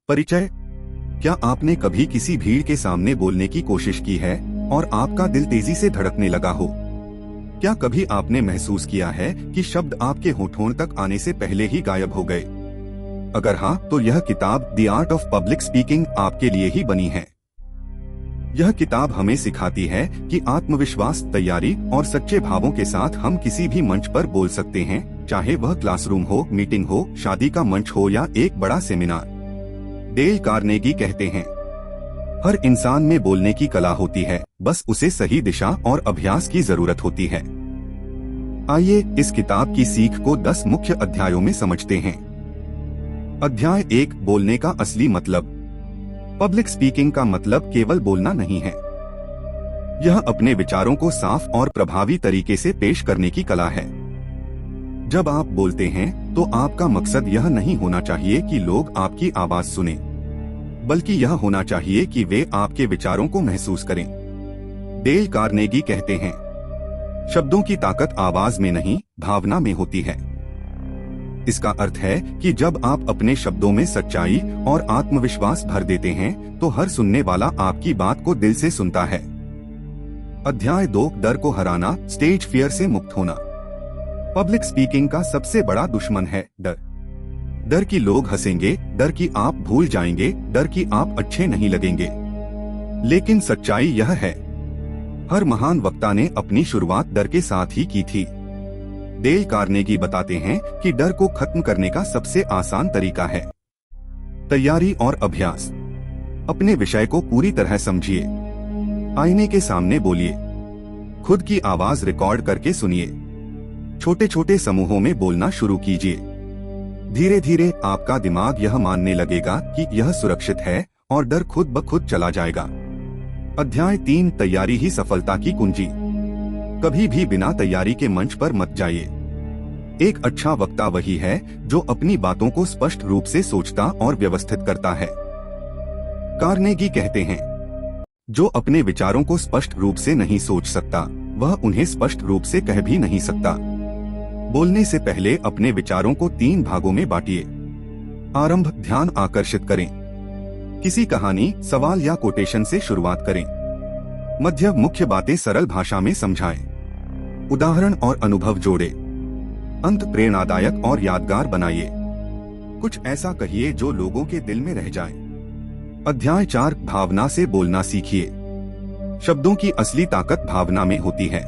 परिचय। क्या आपने कभी किसी भीड़ के सामने बोलने की कोशिश की है और आपका दिल तेजी से धड़कने लगा हो? क्या कभी आपने महसूस किया है कि शब्द आपके होठों तक आने से पहले ही गायब हो गए? अगर हाँ, तो यह किताब the art of public speaking आपके लिए ही बनी है। यह किताब हमें सिखाती है कि आत्मविश्वास, तैयारी और सच्चे भावों के साथ हम किसी भी मंच पर बोल सकते हैं, चाहे वह क्लासरूम हो, मीटिंग हो, शादी का मंच हो या एक बड़ा सेमिनार। डेल कार्नेगी कहते हैं, हर इंसान में बोलने की कला होती है, बस उसे सही दिशा और अभ्यास की जरूरत होती है। आइए इस किताब की सीख को 10 मुख्य अध्यायों में समझते हैं। अध्याय 1, बोलने का असली मतलब। पब्लिक स्पीकिंग का मतलब केवल बोलना नहीं है। यह अपने विचारों को साफ और प्रभावी तरीके से पेश करने की कला है। जब आप बोलते हैं तो आपका मकसद यह नहीं होना चाहिए कि लोग आपकी आवाज सुनें, बल्कि यह होना चाहिए कि वे आपके विचारों को महसूस करें। डेल कार्नेगी कहते हैं, शब्दों की ताकत आवाज में नहीं, भावना में होती है। इसका अर्थ है कि जब आप अपने शब्दों में सच्चाई और आत्मविश्वास भर देते हैं, तो हर सुनने वाला आपकी बात को दिल से सुनता है। अध्याय 2, डर को हराना, स्टेज फियर से मुक्त होना। पब्लिक स्पीकिंग का सबसे बड़ा दुश्मन है डर। डर कि लोग हंसेंगे, डर कि आप भूल जाएंगे, डर कि आप अच्छे नहीं लगेंगे। लेकिन सच्चाई यह है, हर महान वक्ता ने अपनी शुरुआत डर के साथ ही की थी। डेल कार्नेगी बताते हैं कि डर को खत्म करने का सबसे आसान तरीका है तैयारी और अभ्यास। अपने विषय को पूरी तरह समझिए। आईने के सामने बोलिए। खुद की आवाज रिकॉर्ड करके सुनिए। छोटे छोटे समूहों में बोलना शुरू कीजिए। धीरे धीरे आपका दिमाग यह मानने लगेगा कि यह सुरक्षित है और डर खुद ब खुद चला जाएगा। अध्याय 3, तैयारी ही सफलता की कुंजी। कभी भी बिना तैयारी के मंच पर मत जाइए। एक अच्छा वक्ता वही है जो अपनी बातों को स्पष्ट रूप से सोचता और व्यवस्थित करता है। कार्नेगी कहते हैं, जो अपने विचारों को स्पष्ट रूप से नहीं सोच सकता, वह उन्हें स्पष्ट रूप से कह भी नहीं सकता। बोलने से पहले अपने विचारों को 3 भागों में बांटिए। आरंभ, ध्यान आकर्षित करें। किसी कहानी, सवाल या कोटेशन से शुरुआत करें। मध्य, मुख्य बातें सरल भाषा में समझाएं। उदाहरण और अनुभव जोड़े। अंत, प्रेरणादायक और यादगार बनाइए। कुछ ऐसा कहिए जो लोगों के दिल में रह जाए। अध्याय 4, भावना से बोलना सीखिए। शब्दों की असली ताकत भावना में होती है।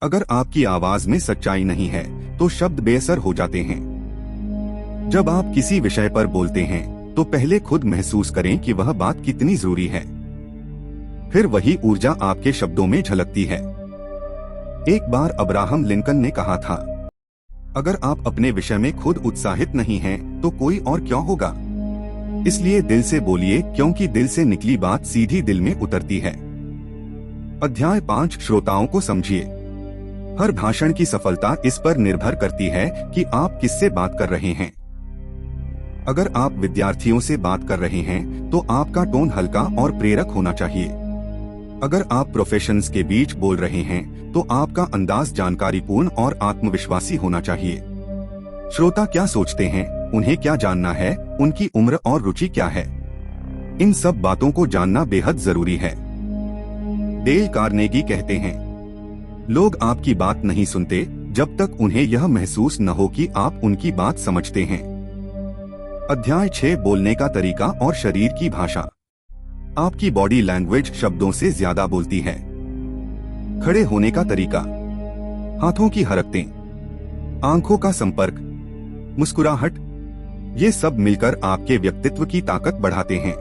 अगर आपकी आवाज में सच्चाई नहीं है तो शब्द बेअसर हो जाते हैं। जब आप किसी विषय पर बोलते हैं तो पहले खुद महसूस करें कि वह बात कितनी जरूरी है। फिर वही ऊर्जा आपके शब्दों में झलकती है। एक बार अब्राहम लिंकन ने कहा था, अगर आप अपने विषय में खुद उत्साहित नहीं हैं, तो कोई और क्यों होगा। इसलिए दिल से बोलिए, क्योंकि दिल से निकली बात सीधी दिल में उतरती है। अध्याय 5, श्रोताओं को समझिए। हर भाषण की सफलता इस पर निर्भर करती है कि आप किससे बात कर रहे हैं। अगर आप विद्यार्थियों से बात कर रहे हैं तो आपका टोन हल्का और प्रेरक होना चाहिए। अगर आप प्रोफेशनल्स के बीच बोल रहे हैं तो आपका अंदाज जानकारीपूर्ण और आत्मविश्वासी होना चाहिए। श्रोता क्या सोचते हैं, उन्हें क्या जानना है, उनकी उम्र और रुचि क्या है, इन सब बातों को जानना बेहद जरूरी है। डेल कार्नेगी कहते हैं, लोग आपकी बात नहीं सुनते जब तक उन्हें यह महसूस न हो कि आप उनकी बात समझते हैं। अध्याय 6, बोलने का तरीका और शरीर की भाषा। आपकी बॉडी लैंग्वेज शब्दों से ज्यादा बोलती है। खड़े होने का तरीका, हाथों की हरकतें, आंखों का संपर्क, मुस्कुराहट, ये सब मिलकर आपके व्यक्तित्व की ताकत बढ़ाते हैं।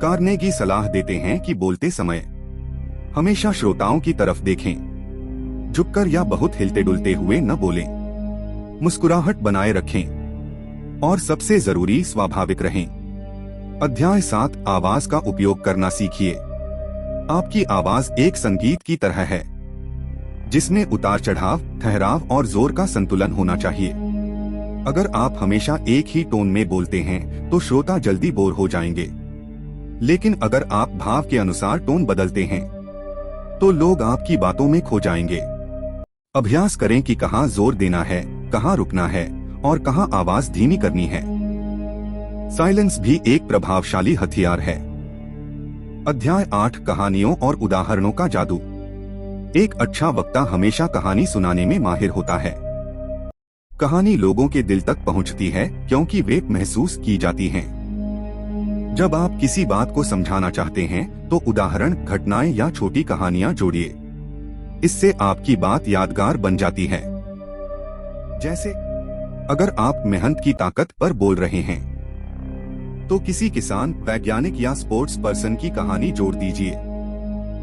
कार्नेगी सलाह देते हैं कि बोलते समय हमेशा श्रोताओं की तरफ देखें। झुककर या बहुत हिलते डुलते हुए न बोलें। मुस्कुराहट बनाए रखें और सबसे जरूरी, स्वाभाविक रहें। अध्याय 7, आवाज का उपयोग करना सीखिए। आपकी आवाज एक संगीत की तरह है, जिसमें उतार चढ़ाव, ठहराव और जोर का संतुलन होना चाहिए। अगर आप हमेशा एक ही टोन में बोलते हैं तो श्रोता जल्दी बोर हो जाएंगे। लेकिन अगर आप भाव के अनुसार टोन बदलते हैं तो लोग आपकी बातों में खो जाएंगे। अभ्यास करें कि कहाँ जोर देना है, कहाँ रुकना है और कहाँ आवाज धीमी करनी है। साइलेंस भी एक प्रभावशाली हथियार है। अध्याय 8 कहानियों और उदाहरणों का जादू। एक अच्छा वक्ता हमेशा कहानी सुनाने में माहिर होता है। कहानी लोगों के दिल तक पहुंचती है क्योंकि वे महसूस की जाती हैं। जब आप किसी बात को समझाना चाहते हैं तो उदाहरण, घटनाएं या छोटी कहानियां जोड़िए। इससे आपकी बात यादगार बन जाती है। जैसे अगर आप मेहनत की ताकत पर बोल रहे हैं तो किसी किसान, वैज्ञानिक या स्पोर्ट्स पर्सन की कहानी जोड़ दीजिए।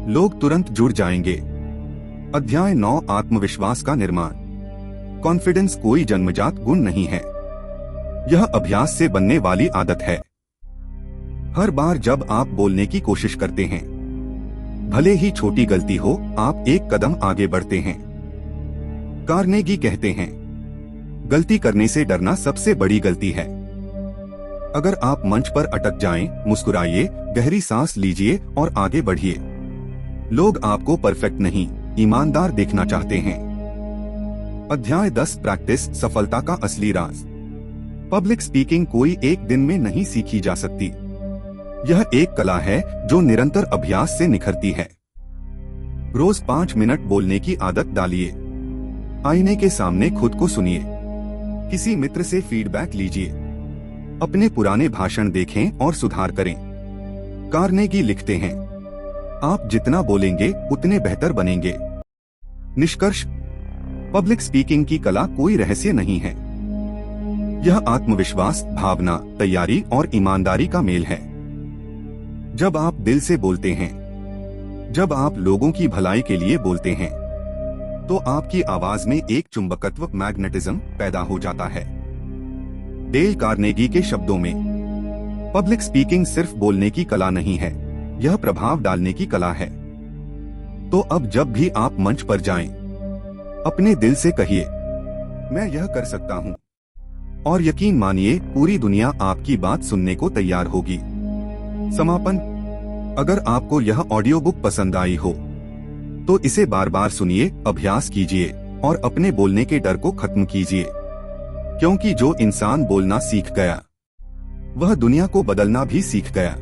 लोग तुरंत जुड़ जाएंगे। अध्याय 9 आत्मविश्वास का निर्माण। कॉन्फिडेंस कोई जन्मजात गुण नहीं है, यह अभ्यास से बनने वाली आदत है। हर बार जब आप बोलने की कोशिश करते हैं, भले ही छोटी गलती हो, आप एक कदम आगे बढ़ते हैं। कार्नेगी कहते हैं, गलती करने से डरना सबसे बड़ी गलती है। अगर आप मंच पर अटक जाएं, मुस्कुराइए, गहरी सांस लीजिए और आगे बढ़िए। लोग आपको परफेक्ट नहीं, ईमानदार देखना चाहते हैं। अध्याय 10 प्रैक्टिस, सफलता का असली राज। पब्लिक स्पीकिंग कोई एक दिन में नहीं सीखी जा सकती। यह एक कला है जो निरंतर अभ्यास से निखरती है। रोज 5 मिनट बोलने की आदत डालिए। आईने के सामने खुद को सुनिए। किसी मित्र से फीडबैक लीजिए। अपने पुराने भाषण देखें और सुधार करें। कार्नेगी लिखते हैं, आप जितना बोलेंगे उतने बेहतर बनेंगे। निष्कर्ष, पब्लिक स्पीकिंग की कला कोई रहस्य नहीं है। यह आत्मविश्वास, भावना, तैयारी और ईमानदारी का मेल है। जब आप दिल से बोलते हैं, जब आप लोगों की भलाई के लिए बोलते हैं, तो आपकी आवाज में एक चुंबकत्व, मैग्नेटिज्म पैदा हो जाता है। डेल कार्नेगी के शब्दों में, पब्लिक स्पीकिंग सिर्फ बोलने की कला नहीं है, यह प्रभाव डालने की कला है। तो अब जब भी आप मंच पर जाएं, अपने दिल से कहिए, मैं यह कर सकता हूं। और यकीन मानिए, पूरी दुनिया आपकी बात सुनने को तैयार होगी। समापन, अगर आपको यह ऑडियो बुक पसंद आई हो तो इसे बार बार सुनिए, अभ्यास कीजिए और अपने बोलने के डर को खत्म कीजिए। क्योंकि जो इंसान बोलना सीख गया, वह दुनिया को बदलना भी सीख गया।